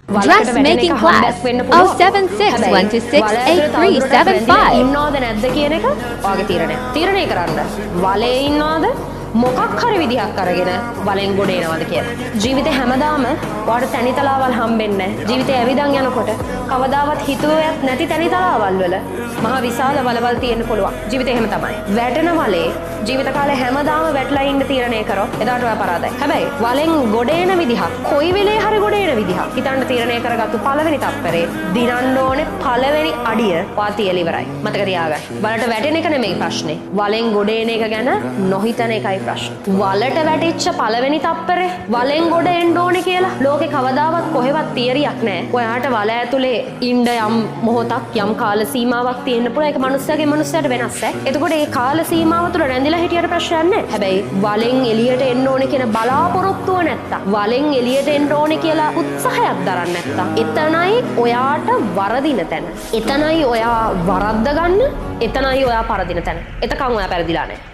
Dressmaking class 076126837 ඉන්නවද නැද්ද කියන එක ඔයාගේ තීරණය. තීරණය කරන්න. වලේ ඉන්නවද? මොකක් හරි විදිහක් අරගෙන වලෙන් ගොඩ එනවද කියලා. ජීවිතේ හැමදාම ඔයාට තනිතලාවල් හම්බෙන්නේ නැහැ. ජීවිතේ ඇවිදන් යනකොට කවදාවත් හිතුවේත් නැති තනිතලාවල් වල මහා විශාල වලවල් තියෙන්න පුළුවන්. ජීවිතේ එහෙම තමයි. වැටෙන වලේ ජීවිත කාලේ හැමදාම වැටලා ඉන්න තීරණය කරොත් එදාට ඔයා පරාදයි. හැබැයි වලෙන් ගොඩ එන විදිහක් කොයි වෙලේ හරි ගොඩ එන විදිහක් හිතන්න තීරණය කරගත්තු පළවෙනි තප්පරේ දිනන්න ඕනේ පළවෙනි අඩිය ඔයා තියලා ඉවරයි. මතක තියාගන්න. වලට වැටෙන එක නෙමෙයි ප්‍රශ්නේ. වලෙන් ගොඩ එන එක ගැන නොහිතන එකයි ප්‍රශ්නේ. වලට වැටිච්ච පළවෙනි තප්පරේ වලෙන් ගොඩ එන්න ඕනේ කියලා ලෝකේ කවදාවත් කොහෙවත් තියරියක් නැහැ. ඔයාට වල ඇතුලේ ඉන්න යම් මොහොතක් යම් කාල සීමාවක් තියෙන්න පුළුවන්. ඒක මනුස්සයාගේ මනුස්සයාට වෙනස් ඈ. එතකොට ඒ කාල සීමාව තුළ රැඳිලා හිටියට ප්‍රශ්නයක් නැහැ. හැබැයි වලෙන් එළියට එන්න ඕනේ කියන බලාපොරොත්තුව නැත්තම් වලෙන් එළියට එන්න ඕනේ කියලා උත්සාහයක් දරන්නේ නැත්තම් එතනයි ඔයාට වරදින තැන. එතනයි ඔයා වරද්ද ගන්න. එතනයි ඔයා පරදින තැන. එතකන් ඔයා පෙරදිලා නැහැ.